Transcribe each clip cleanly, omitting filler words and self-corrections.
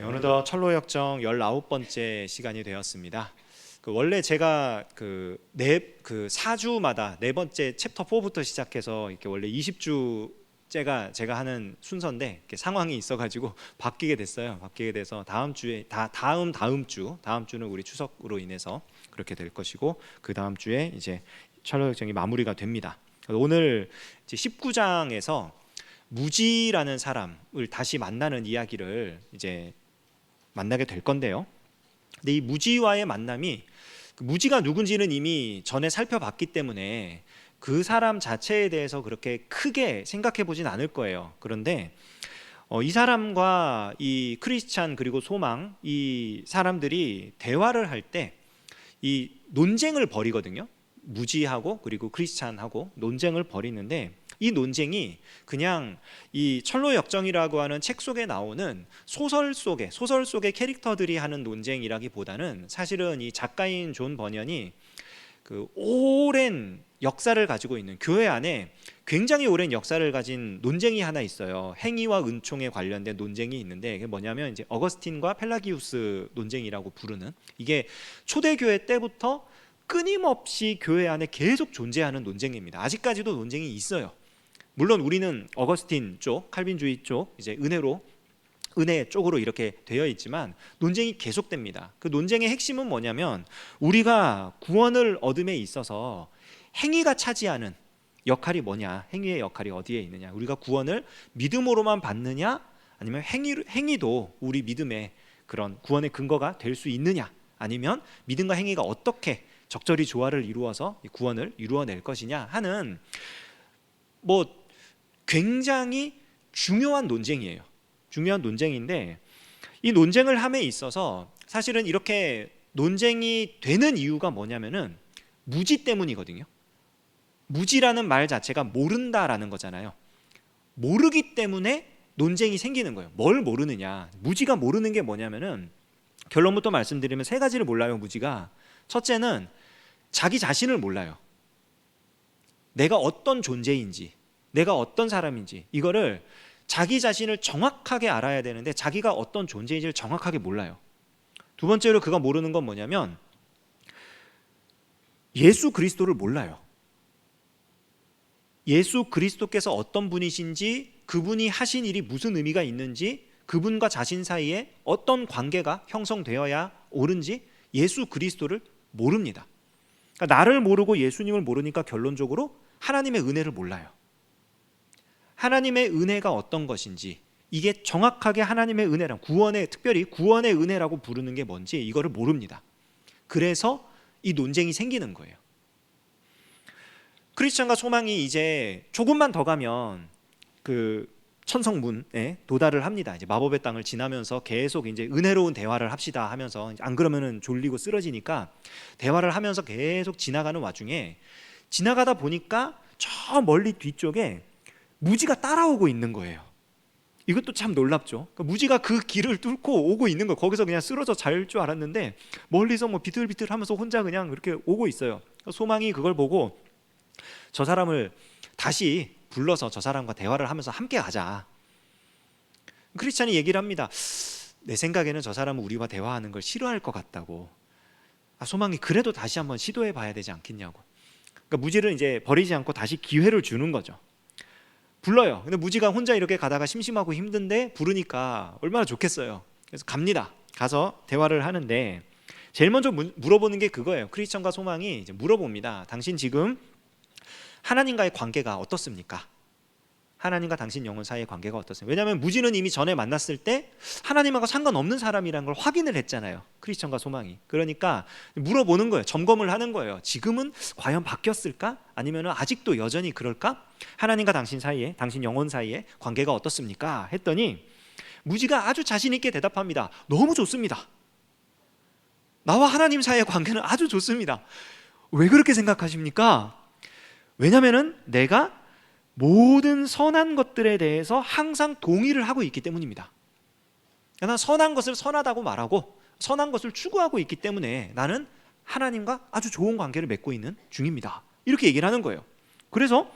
네, 어느덧 철로역정 19번째 시간이 되었습니다. 원래 제가 4주마다 네 번째 챕터 4부터 시작해서 이렇게 원래 20주째가 제가 하는 순서인데 이렇게 상황이 있어가지고 바뀌게 됐어요. 바뀌게 돼서 다음 주에 다음 주는 우리 추석으로 인해서 그렇게 될 것이고, 그 다음 주에 이제 철로역정이 마무리가 됩니다. 오늘 이제 19장에서 무지라는 사람을 다시 만나는 이야기를 이제 만나게 될 건데요. 근데 이 무지와의 만남이, 무지가 누군지는 이미 전에 살펴봤기 때문에 그 사람 자체에 대해서 그렇게 크게 생각해 보진 않을 거예요. 그런데 이 사람과 이 크리스찬 그리고 소망, 이 사람들이 대화를 할 때 이 논쟁을 벌이거든요. 무지하고 그리고 크리스찬하고 논쟁을 벌이는데, 이 논쟁이 그냥 이 철로역정이라고 하는 책 속에 나오는 소설 속의 캐릭터들이 하는 논쟁이라기보다는, 사실은 이 작가인 존 버년이 그 오랜 역사를 가지고 있는, 교회 안에 굉장히 오랜 역사를 가진 논쟁이 하나 있어요. 행위와 은총에 관련된 논쟁이 있는데, 이게 뭐냐면 이제 어거스틴과 펠라기우스 논쟁이라고 부르는, 이게 초대교회 때부터 끊임없이 교회 안에 계속 존재하는 논쟁입니다. 아직까지도 논쟁이 있어요. 물론 우리는 어거스틴 쪽, 칼빈주의 쪽, 이제 은혜 쪽으로 이렇게 되어 있지만 논쟁이 계속됩니다. 그 논쟁의 핵심은 뭐냐면, 우리가 구원을 얻음에 있어서 행위가 차지하는 역할이 뭐냐, 행위의 역할이 어디에 있느냐, 우리가 구원을 믿음으로만 받느냐, 아니면 행위도 우리 믿음의 그런 구원의 근거가 될 수 있느냐, 아니면 믿음과 행위가 어떻게 적절히 조화를 이루어서 구원을 이루어낼 것이냐 하는 굉장히 중요한 논쟁이에요. 중요한 논쟁인데, 이 논쟁을 함에 있어서 사실은 이렇게 논쟁이 되는 이유가 뭐냐면은 무지 때문이거든요. 무지라는 말 자체가 모른다라는 거잖아요. 모르기 때문에 논쟁이 생기는 거예요. 뭘 모르느냐, 무지가 모르는 게 뭐냐면은, 결론부터 말씀드리면 세 가지를 몰라요. 무지가 첫째는 자기 자신을 몰라요. 내가 어떤 존재인지, 내가 어떤 사람인지, 이거를 자기 자신을 정확하게 알아야 되는데 자기가 어떤 존재인지를 정확하게 몰라요. 두 번째로 그가 모르는 건 뭐냐면, 예수 그리스도를 몰라요. 예수 그리스도께서 어떤 분이신지, 그분이 하신 일이 무슨 의미가 있는지, 그분과 자신 사이에 어떤 관계가 형성되어야 옳은지, 예수 그리스도를 모릅니다. 그러니까 나를 모르고 예수님을 모르니까 결론적으로 하나님의 은혜를 몰라요. 하나님의 은혜가 어떤 것인지, 이게 정확하게 하나님의 은혜랑 특별히 구원의 은혜라고 부르는 게 뭔지 이거를 모릅니다. 그래서 이 논쟁이 생기는 거예요. 크리스천과 소망이 이제 조금만 더 가면 그 천성문에 도달을 합니다. 이제 마법의 땅을 지나면서 계속 이제 은혜로운 대화를 합시다 하면서, 안 그러면은 졸리고 쓰러지니까 대화를 하면서 계속 지나가는 와중에, 지나가다 보니까 저 멀리 뒤쪽에 무지가 따라오고 있는 거예요. 이것도 참 놀랍죠. 그러니까 무지가 그 길을 뚫고 오고 있는 거예요. 거기서 그냥 쓰러져 잘 줄 알았는데 멀리서 비틀비틀 하면서 혼자 그냥 이렇게 오고 있어요. 소망이 그걸 보고 저 사람을 다시 불러서 저 사람과 대화를 하면서 함께 가자. 크리스찬이 얘기를 합니다. 내 생각에는 저 사람은 우리와 대화하는 걸 싫어할 것 같다고. 소망이 그래도 다시 한번 시도해 봐야 되지 않겠냐고. 그러니까 무지를 이제 버리지 않고 다시 기회를 주는 거죠. 불러요. 근데 무지가 혼자 이렇게 가다가 심심하고 힘든데 부르니까 얼마나 좋겠어요. 그래서 갑니다. 가서 대화를 하는데 제일 먼저 물어보는 게 그거예요. 크리스천과 소망이 이제 물어봅니다. 당신 지금 하나님과의 관계가 어떻습니까? 하나님과 당신 영혼 사이의 관계가 어떻습니까? 왜냐하면 무지는 이미 전에 만났을 때 하나님하고 상관없는 사람이라는 걸 확인을 했잖아요. 크리스천과 소망이. 그러니까 물어보는 거예요. 점검을 하는 거예요. 지금은 과연 바뀌었을까? 아니면 아직도 여전히 그럴까? 하나님과 당신 사이에, 당신 영혼 사이에 관계가 어떻습니까? 했더니 무지가 아주 자신 있게 대답합니다. 너무 좋습니다. 나와 하나님 사이의 관계는 아주 좋습니다. 왜 그렇게 생각하십니까? 왜냐하면 내가 모든 선한 것들에 대해서 항상 동의를 하고 있기 때문입니다. 나는 선한 것을 선하다고 말하고 선한 것을 추구하고 있기 때문에 나는 하나님과 아주 좋은 관계를 맺고 있는 중입니다. 이렇게 얘기를 하는 거예요. 그래서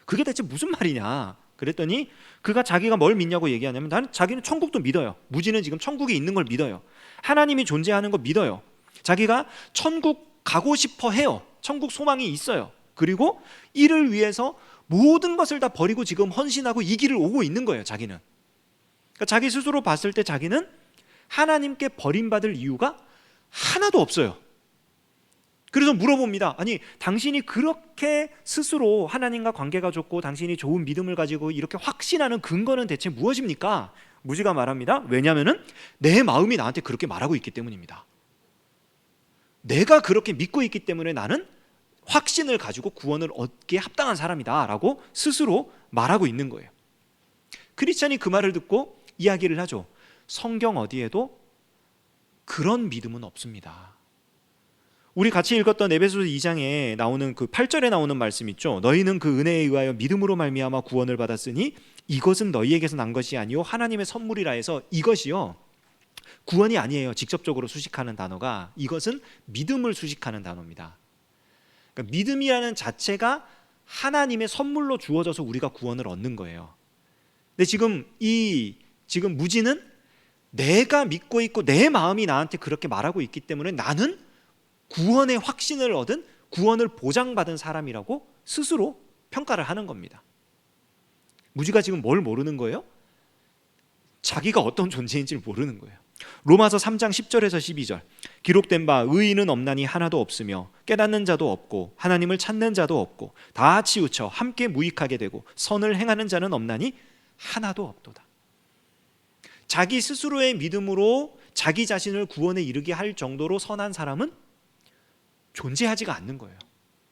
그게 대체 무슨 말이냐? 그랬더니 그가 자기가 뭘 믿냐고 얘기하냐면 자기는 천국도 믿어요. 무지는 지금 천국에 있는 걸 믿어요. 하나님이 존재하는 거 믿어요. 자기가 천국 가고 싶어 해요. 천국 소망이 있어요. 그리고 이를 위해서 모든 것을 다 버리고 지금 헌신하고 이 길을 오고 있는 거예요. 자기는. 그러니까 자기 스스로 봤을 때 자기는 하나님께 버림받을 이유가 하나도 없어요. 그래서 물어봅니다. 아니, 당신이 그렇게 스스로 하나님과 관계가 좋고 당신이 좋은 믿음을 가지고 이렇게 확신하는 근거는 대체 무엇입니까? 무지가 말합니다. 왜냐하면 내 마음이 나한테 그렇게 말하고 있기 때문입니다. 내가 그렇게 믿고 있기 때문에 나는 확신을 가지고 구원을 얻기에 합당한 사람이다 라고 스스로 말하고 있는 거예요. 크리스찬이 그 말을 듣고 이야기를 하죠. 성경 어디에도 그런 믿음은 없습니다. 우리 같이 읽었던 에베소서 2장에 나오는 그 8절에 나오는 말씀 있죠. 너희는 그 은혜에 의하여 믿음으로 말미암아 구원을 받았으니 이것은 너희에게서 난 것이 아니요 하나님의 선물이라 해서 이것이요 구원이 아니에요. 직접적으로 수식하는 단어가 이것은 믿음을 수식하는 단어입니다. 그러니까 믿음이라는 자체가 하나님의 선물로 주어져서 우리가 구원을 얻는 거예요. 근데 지금 무지는 내가 믿고 있고 내 마음이 나한테 그렇게 말하고 있기 때문에 나는 구원의 확신을 얻은 구원을 보장받은 사람이라고 스스로 평가를 하는 겁니다. 무지가 지금 뭘 모르는 거예요? 자기가 어떤 존재인지를 모르는 거예요. 로마서 3장 10절에서 12절 기록된 바 의인은 없나니 하나도 없으며 깨닫는 자도 없고 하나님을 찾는 자도 없고 다 치우쳐 함께 무익하게 되고 선을 행하는 자는 없나니 하나도 없도다. 자기 스스로의 믿음으로 자기 자신을 구원에 이르게 할 정도로 선한 사람은 존재하지가 않는 거예요.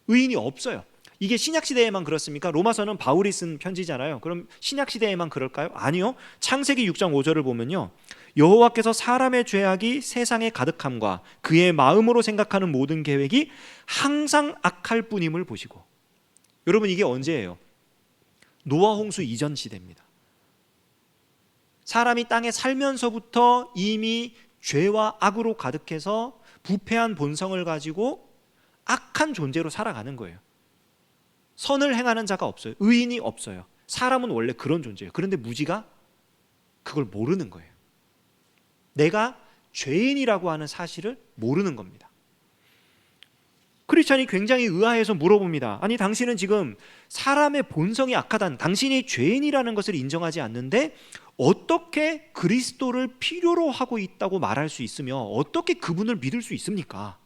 의인이 없어요. 이게 신약시대에만 그렇습니까? 로마서는 바울이 쓴 편지잖아요. 그럼 신약시대에만 그럴까요? 아니요. 창세기 6장 5절을 보면요, 여호와께서 사람의 죄악이 세상에 가득함과 그의 마음으로 생각하는 모든 계획이 항상 악할 뿐임을 보시고. 여러분, 이게 언제예요? 노아 홍수 이전 시대입니다. 사람이 땅에 살면서부터 이미 죄와 악으로 가득해서 부패한 본성을 가지고 악한 존재로 살아가는 거예요. 선을 행하는 자가 없어요. 의인이 없어요. 사람은 원래 그런 존재예요. 그런데 무지가 그걸 모르는 거예요. 내가 죄인이라고 하는 사실을 모르는 겁니다. 크리스찬이 굉장히 의아해서 물어봅니다. 아니, 당신은 지금 사람의 본성이 악하다는, 당신이 죄인이라는 것을 인정하지 않는데 어떻게 그리스도를 필요로 하고 있다고 말할 수 있으며 어떻게 그분을 믿을 수 있습니까?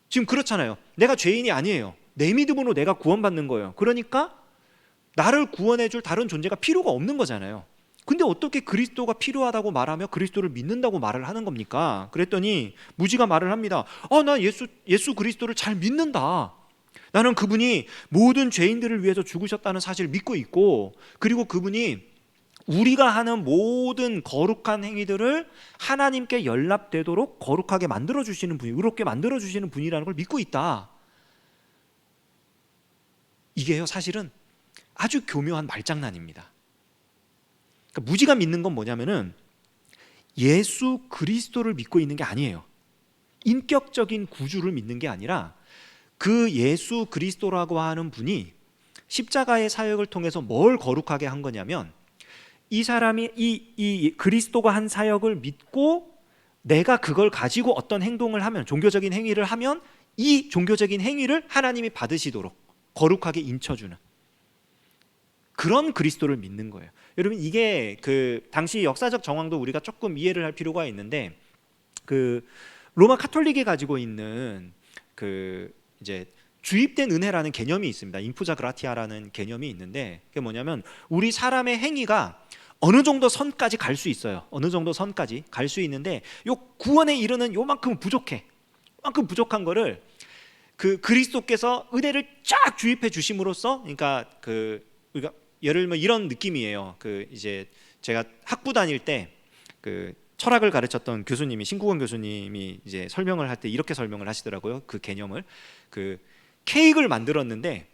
지금 그렇잖아요. 내가 죄인이 아니에요. 내 믿음으로 내가 구원받는 거예요. 그러니까 나를 구원해줄 다른 존재가 필요가 없는 거잖아요. 근데 어떻게 그리스도가 필요하다고 말하며 그리스도를 믿는다고 말을 하는 겁니까? 그랬더니 무지가 말을 합니다. 나 예수 그리스도를 잘 믿는다. 나는 그분이 모든 죄인들을 위해서 죽으셨다는 사실을 믿고 있고, 그리고 그분이 우리가 하는 모든 거룩한 행위들을 하나님께 연락되도록 거룩하게 만들어주시는 분이, 의롭게 만들어주시는 분이라는 걸 믿고 있다. 이게요, 사실은 아주 교묘한 말장난입니다. 그러니까 무지가 믿는 건 뭐냐면은 예수 그리스도를 믿고 있는 게 아니에요. 인격적인 구주를 믿는 게 아니라 그 예수 그리스도라고 하는 분이 십자가의 사역을 통해서 뭘 거룩하게 한 거냐면, 이 사람이 이 그리스도가 한 사역을 믿고 내가 그걸 가지고 어떤 행동을 하면, 종교적인 행위를 하면 이 종교적인 행위를 하나님이 받으시도록 거룩하게 인쳐주는 그런 그리스도를 믿는 거예요. 여러분, 이게 그 당시 역사적 정황도 우리가 조금 이해를 할 필요가 있는데, 그 로마 카톨릭이 가지고 있는 그 이제 주입된 은혜라는 개념이 있습니다. 인푸자 그라티아라는 개념이 있는데, 그게 뭐냐면 우리 사람의 행위가 어느 정도 선까지 갈 수 있어요. 어느 정도 선까지 갈 수 있는데 요 구원에 이르는 요만큼 부족해. 요만큼 부족한 거를 그 그리스도께서 은혜를 쫙 주입해 주심으로써, 그러니까 우리가 예를 들면 이런 느낌이에요. 그 이제 제가 학부 다닐 때 그 철학을 가르쳤던 교수님이, 신국원 교수님이 이제 설명을 할 때 이렇게 설명을 하시더라고요. 그 개념을, 그 케이크를 만들었는데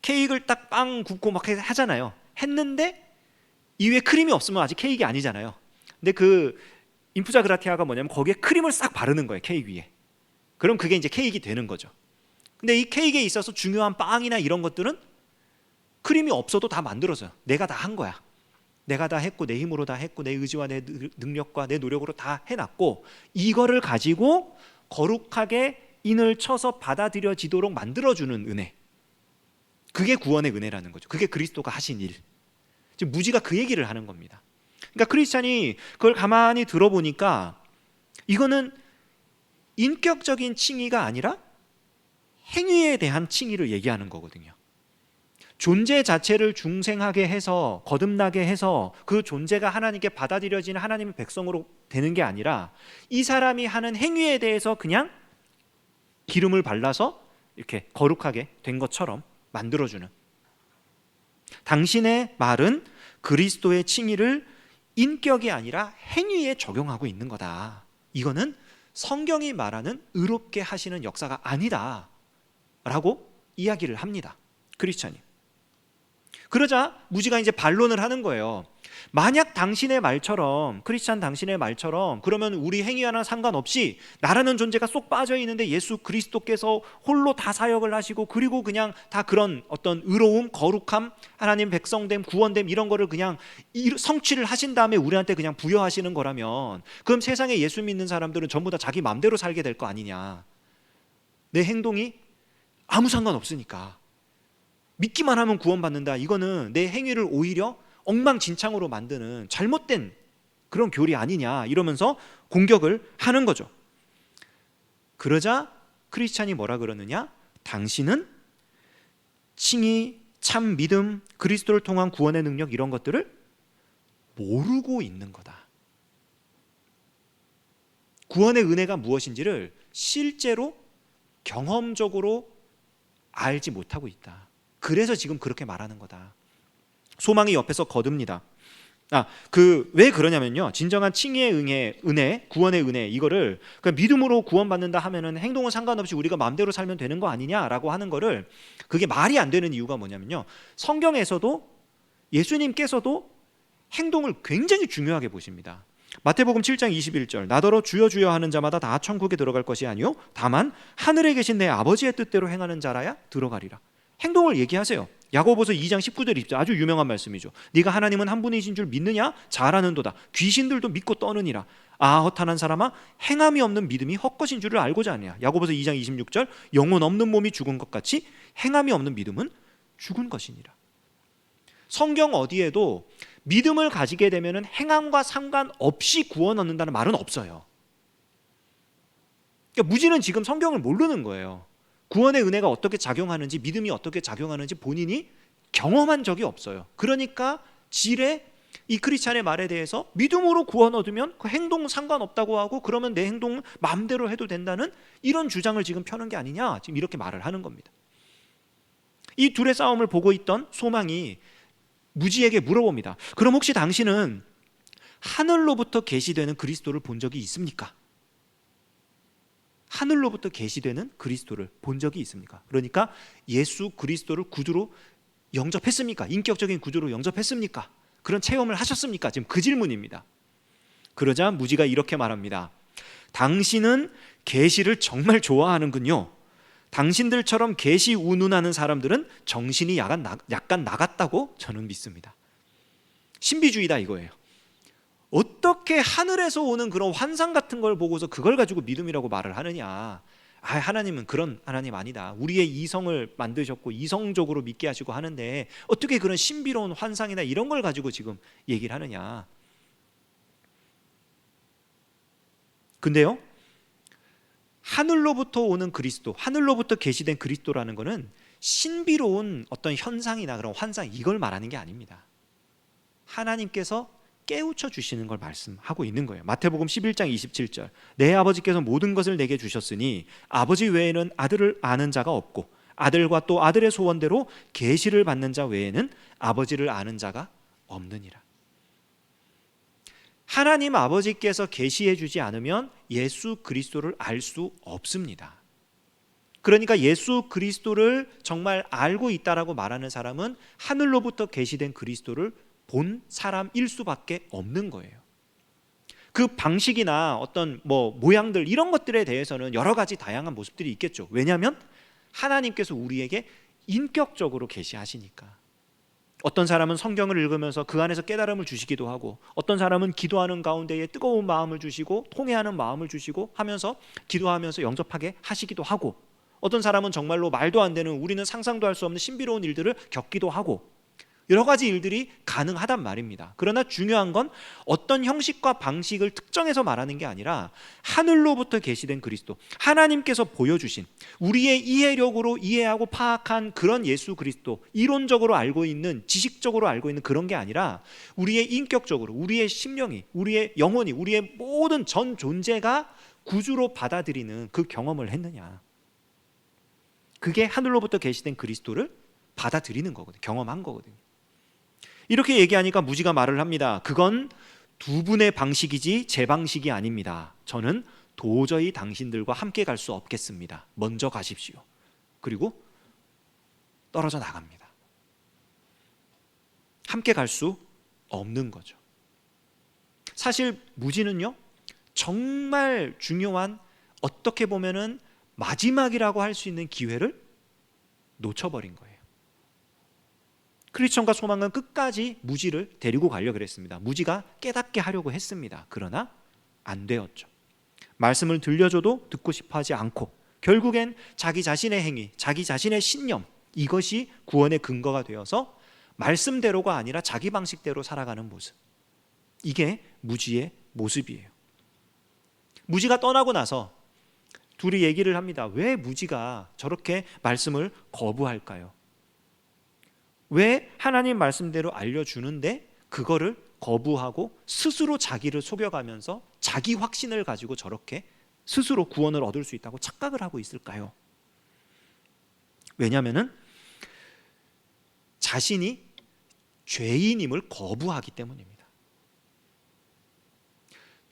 케이크를 딱 빵 굽고 막 하잖아요. 했는데 이 위에 크림이 없으면 아직 케이크 아니잖아요. 근데 그 인푸자 그라티아가 뭐냐면 거기에 크림을 싹 바르는 거예요, 케이크 위에. 그럼 그게 이제 케이크가 되는 거죠. 근데 이 케이크에 있어서 중요한 빵이나 이런 것들은 크림이 없어도 다 만들어져요. 내가 다 한 거야. 내가 다 했고 내 힘으로 다 했고 내 의지와 내 능력과 내 노력으로 다 해놨고 이거를 가지고 거룩하게 인을 쳐서 받아들여지도록 만들어주는 은혜. 그게 구원의 은혜라는 거죠. 그게 그리스도가 하신 일. 지금 무지가 그 얘기를 하는 겁니다. 그러니까 크리스찬이 그걸 가만히 들어보니까 이거는 인격적인 칭의가 아니라 행위에 대한 칭의를 얘기하는 거거든요. 존재 자체를 중생하게 해서 거듭나게 해서 그 존재가 하나님께 받아들여지는 하나님의 백성으로 되는 게 아니라 이 사람이 하는 행위에 대해서 그냥 기름을 발라서 이렇게 거룩하게 된 것처럼 만들어주는, 당신의 말은 그리스도의 칭의를 인격이 아니라 행위에 적용하고 있는 거다. 이거는 성경이 말하는 의롭게 하시는 역사가 아니다 라고 이야기를 합니다, 크리스찬이. 그러자 무지가 이제 반론을 하는 거예요. 만약 당신의 말처럼, 크리스찬 당신의 말처럼, 그러면 우리 행위와는 상관없이 나라는 존재가 쏙 빠져 있는데 예수 그리스도께서 홀로 다 사역을 하시고 그리고 그냥 다 그런 어떤 의로움, 거룩함, 하나님 백성됨, 구원됨 이런 거를 그냥 성취를 하신 다음에 우리한테 그냥 부여하시는 거라면 그럼 세상에 예수 믿는 사람들은 전부 다 자기 마음대로 살게 될 거 아니냐. 내 행동이 아무 상관없으니까 믿기만 하면 구원받는다. 이거는 내 행위를 오히려 엉망진창으로 만드는 잘못된 그런 교리 아니냐 이러면서 공격을 하는 거죠. 그러자 크리스찬이 뭐라 그러느냐? 당신은 칭의, 참 믿음, 그리스도를 통한 구원의 능력 이런 것들을 모르고 있는 거다. 구원의 은혜가 무엇인지를 실제로 경험적으로 알지 못하고 있다. 그래서 지금 그렇게 말하는 거다. 소망이 옆에서 거듭니다. 왜 그러냐면요, 진정한 칭의의 은혜, 구원의 은혜, 이거를 믿음으로 구원받는다 하면은 행동은 상관없이 우리가 마음대로 살면 되는 거 아니냐라고 하는 거를, 그게 말이 안 되는 이유가 뭐냐면요, 성경에서도 예수님께서도 행동을 굉장히 중요하게 보십니다. 마태복음 7장 21절, 나더러 주여 주여 하는 자마다 다 천국에 들어갈 것이 아니요 다만 하늘에 계신 내 아버지의 뜻대로 행하는 자라야 들어가리라. 행동을 얘기하세요. 야고보서 2장 19절 입죠. 아주 유명한 말씀이죠. 네가 하나님은 한 분이신 줄 믿느냐? 잘하는도다. 귀신들도 믿고 떠느니라. 허탄한 사람아, 행함이 없는 믿음이 헛것인 줄을 알고자 하느냐. 야고보서 2장 26절, 영혼 없는 몸이 죽은 것 같이 행함이 없는 믿음은 죽은 것이니라. 성경 어디에도 믿음을 가지게 되면 행함과 상관없이 구원 얻는다는 말은 없어요. 그러니까 무지는 지금 성경을 모르는 거예요. 구원의 은혜가 어떻게 작용하는지, 믿음이 어떻게 작용하는지 본인이 경험한 적이 없어요. 그러니까 지레 이 크리스찬의 말에 대해서 믿음으로 구원 얻으면 그 행동 상관없다고 하고, 그러면 내 행동 마음대로 해도 된다는 이런 주장을 지금 펴는 게 아니냐, 지금 이렇게 말을 하는 겁니다. 이 둘의 싸움을 보고 있던 소망이 무지에게 물어봅니다. 그럼 혹시 당신은 하늘로부터 계시되는 그리스도를 본 적이 있습니까? 하늘로부터 계시되는 그리스도를 본 적이 있습니까? 그러니까 예수 그리스도를 구주로 영접했습니까? 인격적인 구주로 영접했습니까? 그런 체험을 하셨습니까? 지금 그 질문입니다. 그러자 무지가 이렇게 말합니다. 당신은 계시를 정말 좋아하는군요. 당신들처럼 계시 운운하는 사람들은 정신이 약간 나갔다고 저는 믿습니다. 신비주의다 이거예요. 어떻게 하늘에서 오는 그런 환상 같은 걸 보고서 그걸 가지고 믿음이라고 말을 하느냐. 하나님은 그런 하나님 아니다. 우리의 이성을 만드셨고 이성적으로 믿게 하시고 하는데 어떻게 그런 신비로운 환상이나 이런 걸 가지고 지금 얘기를 하느냐. 근데요, 하늘로부터 오는 그리스도, 하늘로부터 계시된 그리스도라는 것은 신비로운 어떤 현상이나 그런 환상, 이걸 말하는 게 아닙니다. 하나님께서 깨우쳐 주시는 걸 말씀하고 있는 거예요. 마태복음 11장 27절, 내 아버지께서 모든 것을 내게 주셨으니 아버지 외에는 아들을 아는 자가 없고 아들과 또 아들의 소원대로 계시를 받는 자 외에는 아버지를 아는 자가 없느니라. 하나님 아버지께서 계시해 주지 않으면 예수 그리스도를 알 수 없습니다. 그러니까 예수 그리스도를 정말 알고 있다라고 말하는 사람은 하늘로부터 계시된 그리스도를 본 사람일 수밖에 없는 거예요. 그 방식이나 어떤 모양들 이런 것들에 대해서는 여러 가지 다양한 모습들이 있겠죠. 왜냐하면 하나님께서 우리에게 인격적으로 계시하시니까. 어떤 사람은 성경을 읽으면서 그 안에서 깨달음을 주시기도 하고, 어떤 사람은 기도하는 가운데에 뜨거운 마음을 주시고 통회하는 마음을 주시고 하면서 기도하면서 영접하게 하시기도 하고, 어떤 사람은 정말로 말도 안 되는, 우리는 상상도 할 수 없는 신비로운 일들을 겪기도 하고, 여러 가지 일들이 가능하단 말입니다. 그러나 중요한 건 어떤 형식과 방식을 특정해서 말하는 게 아니라 하늘로부터 계시된 그리스도, 하나님께서 보여주신, 우리의 이해력으로 이해하고 파악한 그런 예수 그리스도, 이론적으로 알고 있는, 지식적으로 알고 있는 그런 게 아니라 우리의 인격적으로, 우리의 심령이, 우리의 영혼이, 우리의 모든 전 존재가 구주로 받아들이는 그 경험을 했느냐. 그게 하늘로부터 계시된 그리스도를 받아들이는 거거든요. 경험한 거거든요. 이렇게 얘기하니까 무지가 말을 합니다. 그건 두 분의 방식이지 제 방식이 아닙니다. 저는 도저히 당신들과 함께 갈 수 없겠습니다. 먼저 가십시오. 그리고 떨어져 나갑니다. 함께 갈 수 없는 거죠. 사실 무지는요, 정말 중요한, 어떻게 보면은 마지막이라고 할 수 있는 기회를 놓쳐버린 거예요. 크리스천과 소망은 끝까지 무지를 데리고 가려고 그랬습니다. 무지가 깨닫게 하려고 했습니다. 그러나 안 되었죠. 말씀을 들려줘도 듣고 싶어하지 않고, 결국엔 자기 자신의 행위, 자기 자신의 신념, 이것이 구원의 근거가 되어서 말씀대로가 아니라 자기 방식대로 살아가는 모습, 이게 무지의 모습이에요. 무지가 떠나고 나서 둘이 얘기를 합니다. 왜 무지가 저렇게 말씀을 거부할까요? 왜 하나님 말씀대로 알려주는데 그거를 거부하고 스스로 자기를 속여가면서 자기 확신을 가지고 저렇게 스스로 구원을 얻을 수 있다고 착각을 하고 있을까요? 왜냐하면 자신이 죄인임을 거부하기 때문입니다.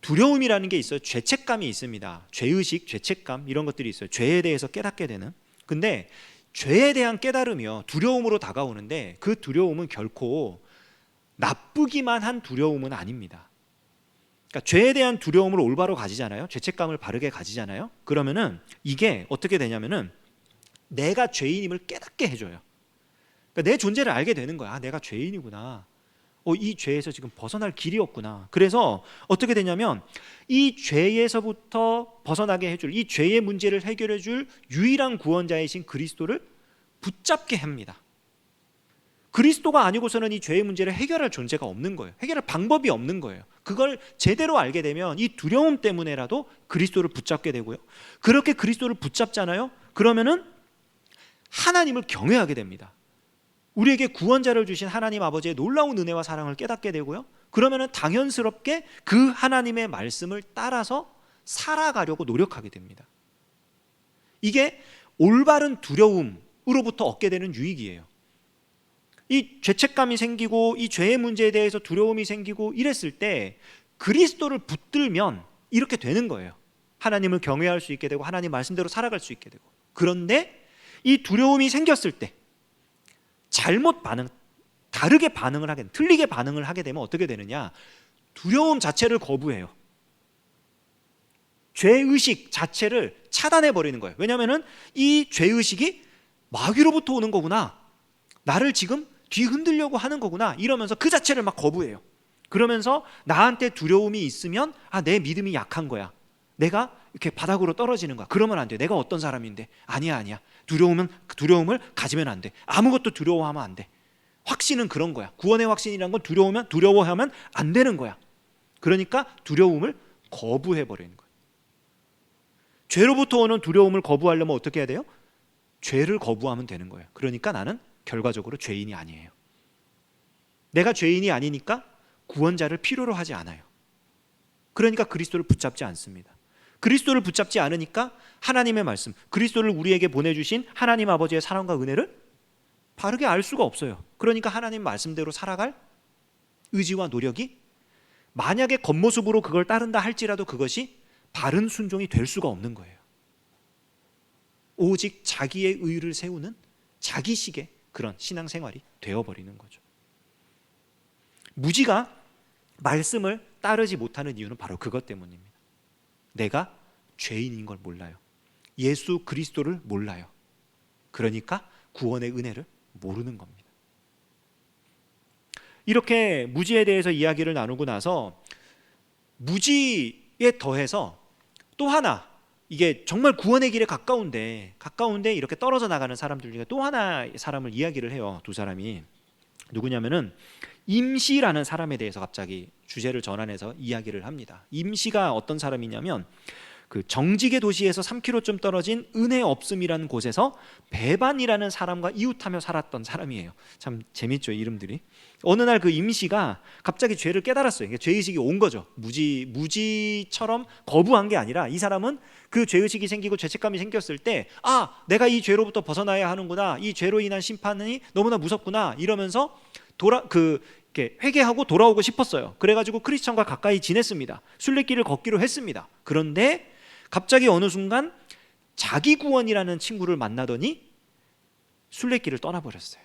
두려움이라는 게 있어요. 죄책감이 있습니다. 죄의식, 죄책감, 이런 것들이 있어요. 죄에 대해서 깨닫게 되는. 근데 죄에 대한 깨달음이요, 두려움으로 다가오는데 그 두려움은 결코 나쁘기만 한 두려움은 아닙니다. 그러니까 죄에 대한 두려움을 올바로 가지잖아요. 죄책감을 바르게 가지잖아요. 그러면은 이게 어떻게 되냐면은 내가 죄인임을 깨닫게 해줘요. 그러니까 내 존재를 알게 되는 거야. 아, 내가 죄인이구나. 이 죄에서 지금 벗어날 길이 없구나. 그래서 어떻게 되냐면 이 죄에서부터 벗어나게 해줄, 이 죄의 문제를 해결해 줄 유일한 구원자이신 그리스도를 붙잡게 합니다. 그리스도가 아니고서는 이 죄의 문제를 해결할 존재가 없는 거예요. 해결할 방법이 없는 거예요. 그걸 제대로 알게 되면 이 두려움 때문에라도 그리스도를 붙잡게 되고요. 그렇게 그리스도를 붙잡잖아요. 그러면은 하나님을 경외하게 됩니다. 우리에게 구원자를 주신 하나님 아버지의 놀라운 은혜와 사랑을 깨닫게 되고요. 그러면은 당연스럽게 그 하나님의 말씀을 따라서 살아가려고 노력하게 됩니다. 이게 올바른 두려움으로부터 얻게 되는 유익이에요. 이 죄책감이 생기고 이 죄의 문제에 대해서 두려움이 생기고 이랬을 때 그리스도를 붙들면 이렇게 되는 거예요. 하나님을 경외할 수 있게 되고 하나님 말씀대로 살아갈 수 있게 되고. 그런데 이 두려움이 생겼을 때 잘못 반응, 다르게 반응을 하게, 틀리게 반응을 하게 되면 어떻게 되느냐? 두려움 자체를 거부해요. 죄의식 자체를 차단해 버리는 거예요. 왜냐하면 이 죄의식이 마귀로부터 오는 거구나, 나를 지금 뒤흔들려고 하는 거구나, 이러면서 그 자체를 막 거부해요. 그러면서 나한테 두려움이 있으면 내 믿음이 약한 거야, 내가 이렇게 바닥으로 떨어지는 거야, 그러면 안 돼, 내가 어떤 사람인데. 아니야. 두려움을 가지면 안 돼. 아무것도 두려워하면 안 돼. 확신은 그런 거야. 구원의 확신이란 건 두려워하면 안 되는 거야. 그러니까 두려움을 거부해 버리는 거예요. 죄로부터 오는 두려움을 거부하려면 어떻게 해야 돼요? 죄를 거부하면 되는 거예요. 그러니까 나는 결과적으로 죄인이 아니에요. 내가 죄인이 아니니까 구원자를 필요로 하지 않아요. 그러니까 그리스도를 붙잡지 않습니다. 그리스도를 붙잡지 않으니까 하나님의 말씀, 그리스도를 우리에게 보내주신 하나님 아버지의 사랑과 은혜를 바르게 알 수가 없어요. 그러니까 하나님 말씀대로 살아갈 의지와 노력이, 만약에 겉모습으로 그걸 따른다 할지라도 그것이 바른 순종이 될 수가 없는 거예요. 오직 자기의 의를 세우는 자기식의 그런 신앙생활이 되어버리는 거죠. 무지가 말씀을 따르지 못하는 이유는 바로 그것 때문입니다. 내가 죄인인 걸 몰라요. 예수 그리스도를 몰라요. 그러니까 구원의 은혜를 모르는 겁니다. 이렇게 무지에 대해서 이야기를 나누고 나서 무지에 더해서 또 하나, 이게 정말 구원의 길에 가까운데 이렇게 떨어져 나가는 사람들 중에 또 하나의 사람을 이야기를 해요. 두 사람이 누구냐면은 임시라는 사람에 대해서 갑자기 주제를 전환해서 이야기를 합니다. 임시가 어떤 사람이냐면 그 정직의 도시에서 3km쯤 떨어진 은혜 없음이라는 곳에서 베반이라는 사람과 이웃하며 살았던 사람이에요. 참 재밌죠, 이름들이. 어느 날 그 임시가 갑자기 죄를 깨달았어요. 그러니까 죄의식이 온 거죠. 무지처럼 거부한 게 아니라 이 사람은 그 죄의식이 생기고 죄책감이 생겼을 때, 아, 내가 이 죄로부터 벗어나야 하는구나, 이 죄로 인한 심판이 너무나 무섭구나, 이러면서 이렇게 회개하고 돌아오고 싶었어요. 그래가지고 크리스천과 가까이 지냈습니다. 순례길을 걷기로 했습니다. 그런데 갑자기 어느 순간 자기 구원이라는 친구를 만나더니 순례길을 떠나버렸어요.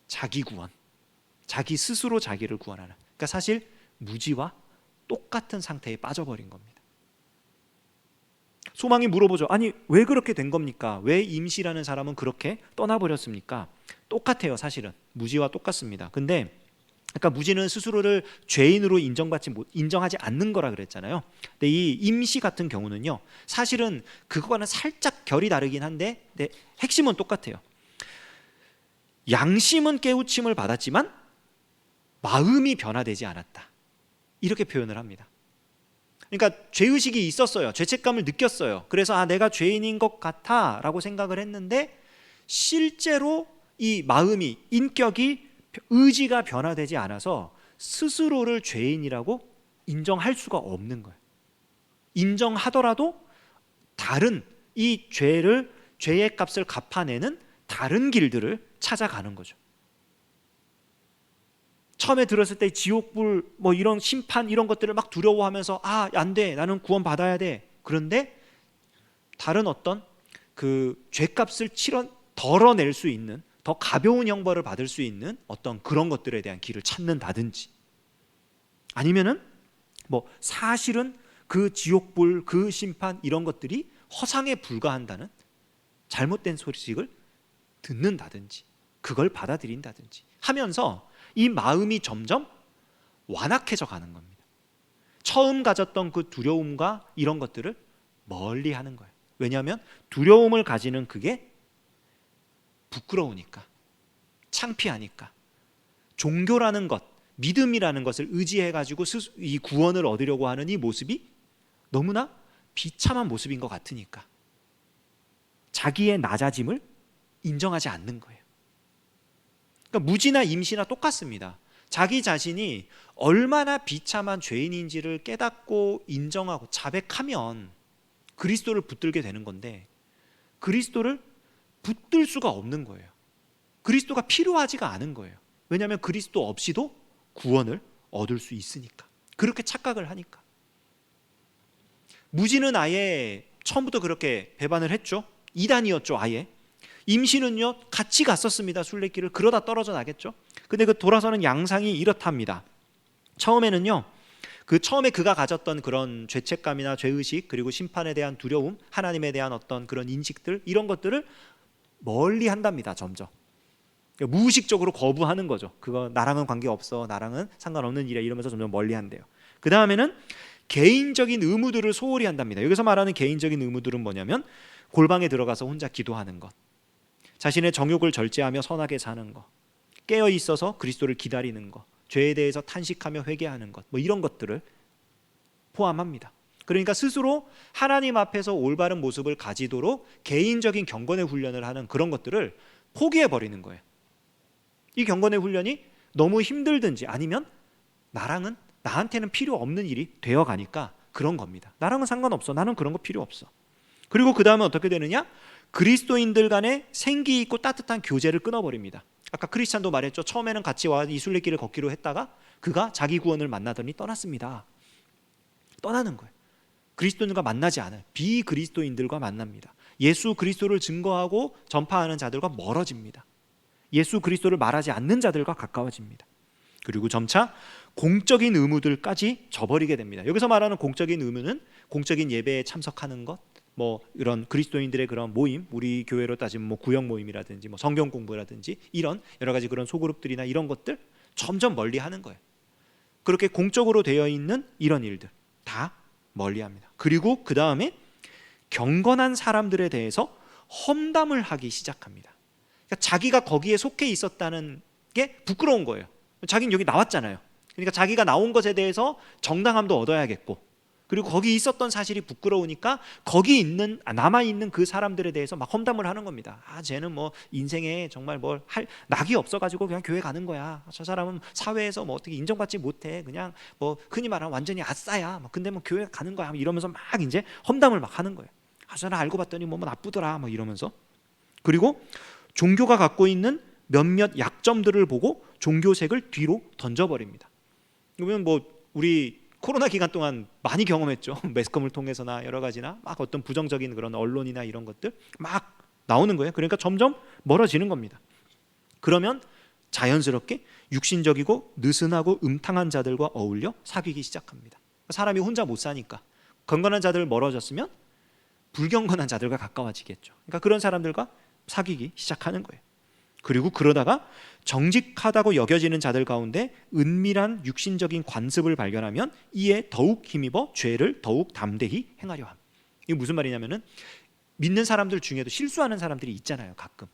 자기 구원, 자기 스스로 자기를 구원하는, 그러니까 사실 무지와 똑같은 상태에 빠져버린 겁니다. 소망이 물어보죠. 아니, 왜 그렇게 된 겁니까? 왜 임시라는 사람은 그렇게 떠나버렸습니까? 똑같아요. 사실은 무지와 똑같습니다. 근데 그러니까 무지는 스스로를 죄인으로 인정하지 않는 거라 그랬잖아요. 근데 이 임시 같은 경우는요, 사실은 그거와는 살짝 결이 다르긴 한데 핵심은 똑같아요. 양심은 깨우침을 받았지만 마음이 변화되지 않았다, 이렇게 표현을 합니다. 그러니까 죄의식이 있었어요. 죄책감을 느꼈어요. 그래서 아, 내가 죄인인 것 같아 라고 생각을 했는데 실제로 이 마음이, 인격이, 의지가 변화되지 않아서 스스로를 죄인이라고 인정할 수가 없는 거예요. 인정하더라도 다른, 이 죄의 값을 갚아내는 다른 길들을 찾아가는 거죠. 처음에 들었을 때 지옥불, 뭐 이런 심판, 이런 것들을 막 두려워하면서 아, 안 돼, 나는 구원 받아야 돼. 그런데 다른 어떤 그 죄값을 덜어낼 수 있는, 더 가벼운 형벌을 받을 수 있는 어떤 그런 것들에 대한 길을 찾는다든지, 아니면은 뭐 사실은 그 지옥불, 그 심판, 이런 것들이 허상에 불과한다는 잘못된 소식을 듣는다든지, 그걸 받아들인다든지 하면서 이 마음이 점점 완악해져 가는 겁니다. 처음 가졌던 그 두려움과 이런 것들을 멀리 하는 거예요. 왜냐하면 두려움을 가지는 그게 부끄러우니까, 창피하니까. 종교라는 것, 믿음이라는 것을 의지해가지고 이 구원을 얻으려고 하는 이 모습이 너무나 비참한 모습인 것 같으니까 자기의 낮아짐을 인정하지 않는 거예요. 그러니까 무지나 임시나 똑같습니다. 자기 자신이 얼마나 비참한 죄인인지를 깨닫고 인정하고 자백하면 그리스도를 붙들게 되는 건데, 그리스도를 붙들 수가 없는 거예요. 그리스도가 필요하지가 않은 거예요. 왜냐하면 그리스도 없이도 구원을 얻을 수 있으니까, 그렇게 착각을 하니까. 무지는 아예 처음부터 그렇게 배반을 했죠. 이단이었죠, 아예. 임시는요, 같이 갔었습니다, 순례길을. 그러다 떨어져 나겠죠. 근데 그 돌아서는 양상이 이렇답니다. 처음에는요, 처음에 그가 가졌던 그런 죄책감이나 죄의식, 그리고 심판에 대한 두려움, 하나님에 대한 어떤 그런 인식들, 이런 것들을 멀리 한답니다. 점점 무의식적으로 거부하는 거죠. 그거 나랑은 관계없어, 나랑은 상관없는 일이야, 이러면서 점점 멀리 한대요. 그 다음에는 개인적인 의무들을 소홀히 한답니다. 여기서 말하는 개인적인 의무들은 뭐냐면 골방에 들어가서 혼자 기도하는 것, 자신의 정욕을 절제하며 선하게 사는 것, 깨어 있어서 그리스도를 기다리는 것, 죄에 대해서 탄식하며 회개하는 것, 뭐 이런 것들을 포함합니다. 그러니까 스스로 하나님 앞에서 올바른 모습을 가지도록 개인적인 경건의 훈련을 하는 그런 것들을 포기해 버리는 거예요. 이 경건의 훈련이 너무 힘들든지 아니면 나한테는 필요 없는 일이 되어 가니까 그런 겁니다. 나랑은 상관없어, 나는 그런 거 필요 없어. 그리고 그 다음에 어떻게 되느냐? 그리스도인들 간에 생기 있고 따뜻한 교제를 끊어버립니다. 아까 크리스찬도 말했죠. 처음에는 같이 와 이 순례길을 걷기로 했다가 그가 자기 구원을 만나더니 떠났습니다. 떠나는 거예요. 그리스도인과 만나지 않아요. 비그리스도인들과 만납니다. 예수 그리스도를 증거하고 전파하는 자들과 멀어집니다. 예수 그리스도를 말하지 않는 자들과 가까워집니다. 그리고 점차 공적인 의무들까지 저버리게 됩니다. 여기서 말하는 공적인 의무는 공적인 예배에 참석하는 것, 뭐 이런 그리스도인들의 그런 모임, 우리 교회로 따지면 뭐 구역 모임이라든지 뭐 성경 공부라든지 이런 여러 가지 그런 소그룹들이나 이런 것들, 점점 멀리하는 거예요. 그렇게 공적으로 되어 있는 이런 일들 다 멀리합니다. 그리고 그 다음에 경건한 사람들에 대해서 험담을 하기 시작합니다. 그러니까 자기가 거기에 속해 있었다는 게 부끄러운 거예요. 자기는 여기 나왔잖아요. 그러니까 자기가 나온 것에 대해서 정당함도 얻어야겠고, 그리고 거기 있었던 사실이 부끄러우니까 거기 있는 남아있는 그 사람들에 대해서 막 험담을 하는 겁니다. 쟤는 뭐 인생에 정말 뭘 할 낙이 없어가지고 그냥 교회 가는 거야. 저 사람은 사회에서 뭐 어떻게 인정받지 못해. 그냥 뭐 흔히 말하는 완전히 아싸야. 근데 뭐 교회 가는 거야. 이러면서 막 이제 험담을 막 하는 거예요. 저 사람 알고 봤더니 뭐 나쁘더라. 막 이러면서. 그리고 종교가 갖고 있는 몇몇 약점들을 보고 종교색을 뒤로 던져버립니다. 그러면 뭐 우리 코로나 기간 동안 많이 경험했죠. 매스컴을 통해서나 여러 가지나 막 어떤 부정적인 그런 언론이나 이런 것들 막 나오는 거예요. 그러니까 점점 멀어지는 겁니다. 그러면 자연스럽게 육신적이고 느슨하고 음탕한 자들과 어울려 사귀기 시작합니다. 사람이 혼자 못 사니까 건강한 자들 멀어졌으면 불경건한 자들과 가까워지겠죠. 그러니까 그런 사람들과 사귀기 시작하는 거예요. 그리고 그러다가 정직하다고 여겨지는 자들 가운데 은밀한 육신적인 관습을 발견하면 이에 더욱 힘입어 죄를 더욱 담대히 행하려 함. 이게 무슨 말이냐면은 믿는 사람들 중에도 실수하는 사람들이 있잖아요. 가끔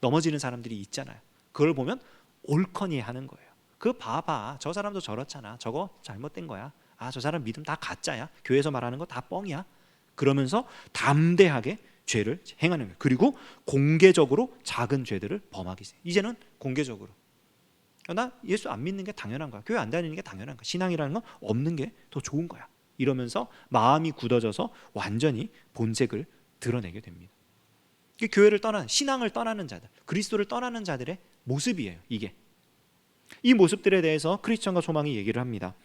넘어지는 사람들이 있잖아요. 그걸 보면 옳거니 하는 거예요. 그 봐봐, 저 사람도 저렇잖아. 저거 잘못된 거야. 저 사람 믿음 다 가짜야. 교회에서 말하는 거 다 뻥이야. 그러면서 담대하게 죄를 행하는 거예요. 그리고 공개적으로 작은 죄들을 범하기 시작해요. 이제는 공개적으로 나 예수 안 믿는 게 당연한 거야. 교회 안 다니는 게 당연한 거야. 신앙이라는 건 없는 게 더 좋은 거야. 이러면서 마음이 굳어져서 완전히 본색을 드러내게 됩니다. 이게 교회를 떠나는, 신앙을 떠나는 자들, 그리스도를 떠나는 자들의 모습이에요. 이게 이 모습들에 대해서 크리스천과 소망이 얘기를 합니다.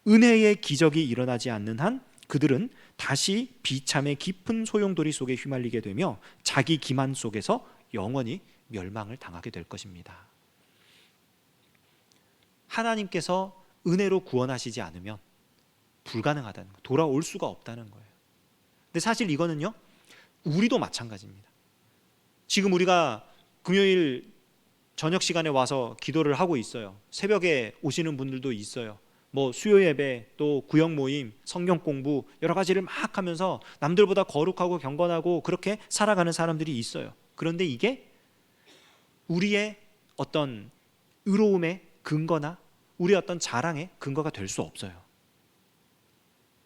은혜의 기적이 일어나지 않는 한 그들은 다시 비참의 깊은 소용돌이 속에 휘말리게 되며 자기 기만 속에서 영원히 멸망을 당하게 될 것입니다. 하나님께서 은혜로 구원하시지 않으면 불가능하다는 거예요. 돌아올 수가 없다는 거예요. 근데 사실 이거는요, 우리도 마찬가지입니다. 지금 우리가 금요일 저녁 시간에 와서 기도를 하고 있어요. 새벽에 오시는 분들도 있어요. 뭐 수요 예배, 또 구역 모임, 성경 공부 여러 가지를 막 하면서 남들보다 거룩하고 경건하고 그렇게 살아가는 사람들이 있어요. 그런데 이게 우리의 어떤 의로움의 근거나 우리의 어떤 자랑의 근거가 될 수 없어요.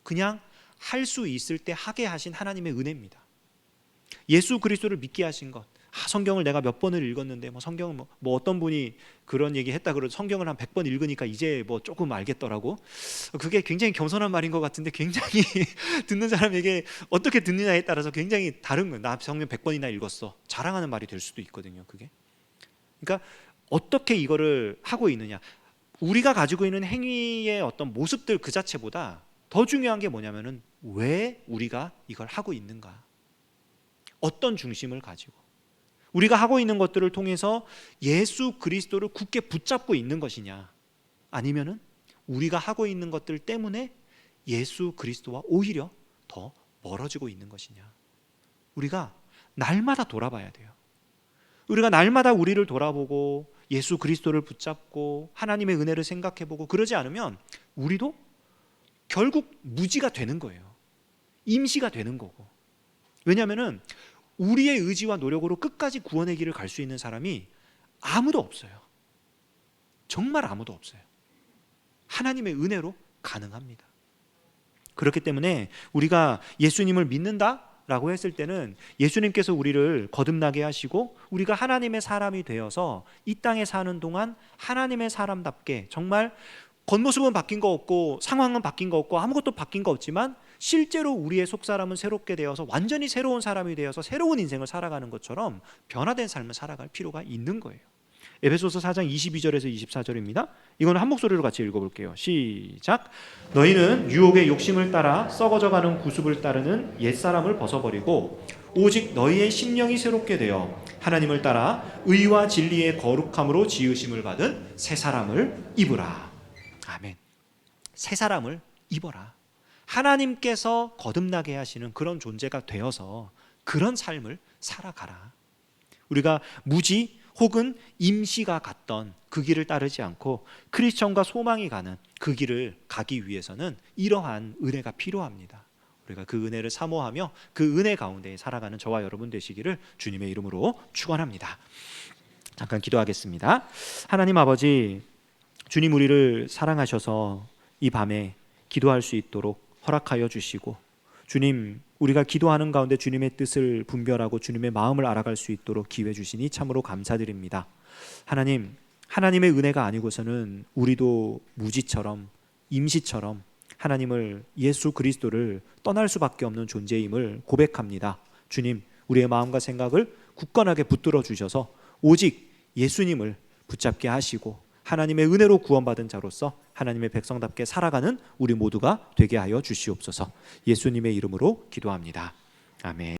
그냥 할 수 있을 때 하게 하신 하나님의 은혜입니다. 예수 그리스도를 믿게 하신 것, 성경을 내가 몇 번을 읽었는데 성경은 뭐 어떤 분이 그런 얘기 했다 그러죠. 성경을 한 100번 읽으니까 이제 뭐 조금 알겠더라고. 그게 굉장히 겸손한 말인 것 같은데 굉장히 듣는 사람에게 어떻게 듣느냐에 따라서 굉장히 다른 거예요. 나 성경 100번이나 읽었어. 자랑하는 말이 될 수도 있거든요. 그게. 그러니까 어떻게 이거를 하고 있느냐, 우리가 가지고 있는 행위의 어떤 모습들 그 자체보다 더 중요한 게 뭐냐면은 왜 우리가 이걸 하고 있는가, 어떤 중심을 가지고 우리가 하고 있는 것들을 통해서 예수 그리스도를 굳게 붙잡고 있는 것이냐, 아니면은 우리가 하고 있는 것들 때문에 예수 그리스도와 오히려 더 멀어지고 있는 것이냐. 우리가 날마다 돌아봐야 돼요. 우리가 날마다 우리를 돌아보고 예수 그리스도를 붙잡고 하나님의 은혜를 생각해보고 그러지 않으면 우리도 결국 무지가 되는 거예요. 임시가 되는 거고. 왜냐하면은 우리의 의지와 노력으로 끝까지 구원의 길을 갈 수 있는 사람이 아무도 없어요. 정말 아무도 없어요. 하나님의 은혜로 가능합니다. 그렇기 때문에 우리가 예수님을 믿는다라고 했을 때는 예수님께서 우리를 거듭나게 하시고 우리가 하나님의 사람이 되어서 이 땅에 사는 동안 하나님의 사람답게 정말 겉모습은 바뀐 거 없고 상황은 바뀐 거 없고 아무것도 바뀐 거 없지만 실제로 우리의 속사람은 새롭게 되어서 완전히 새로운 사람이 되어서 새로운 인생을 살아가는 것처럼 변화된 삶을 살아갈 필요가 있는 거예요. 에베소서 4장 22절에서 24절입니다. 이거는 한 목소리로 같이 읽어볼게요. 시작. 너희는 유혹의 욕심을 따라 썩어져가는 구습을 따르는 옛사람을 벗어버리고 오직 너희의 심령이 새롭게 되어 하나님을 따라 의와 진리의 거룩함으로 지으심을 받은 새 사람을 입으라. 아멘. 새 사람을 입어라. 하나님께서 거듭나게 하시는 그런 존재가 되어서 그런 삶을 살아가라. 우리가 무지 혹은 임시가 갔던 그 길을 따르지 않고 크리스천과 소망이 가는 그 길을 가기 위해서는 이러한 은혜가 필요합니다. 우리가 그 은혜를 사모하며 그 은혜 가운데 살아가는 저와 여러분 되시기를 주님의 이름으로 축원합니다. 잠깐 기도하겠습니다. 하나님 아버지, 주님 우리를 사랑하셔서 이 밤에 기도할 수 있도록 허락하여 주시고, 주님 우리가 기도하는 가운데 주님의 뜻을 분별하고 주님의 마음을 알아갈 수 있도록 기회 주시니 참으로 감사드립니다. 하나님, 하나님의 은혜가 아니고서는 우리도 무지처럼 임시처럼 하나님을, 예수 그리스도를 떠날 수밖에 없는 존재임을 고백합니다. 주님, 우리의 마음과 생각을 굳건하게 붙들어 주셔서 오직 예수님을 붙잡게 하시고 하나님의 은혜로 구원받은 자로서 하나님의 백성답게 살아가는 우리 모두가 되게 하여 주시옵소서. 예수님의 이름으로 기도합니다. 아멘.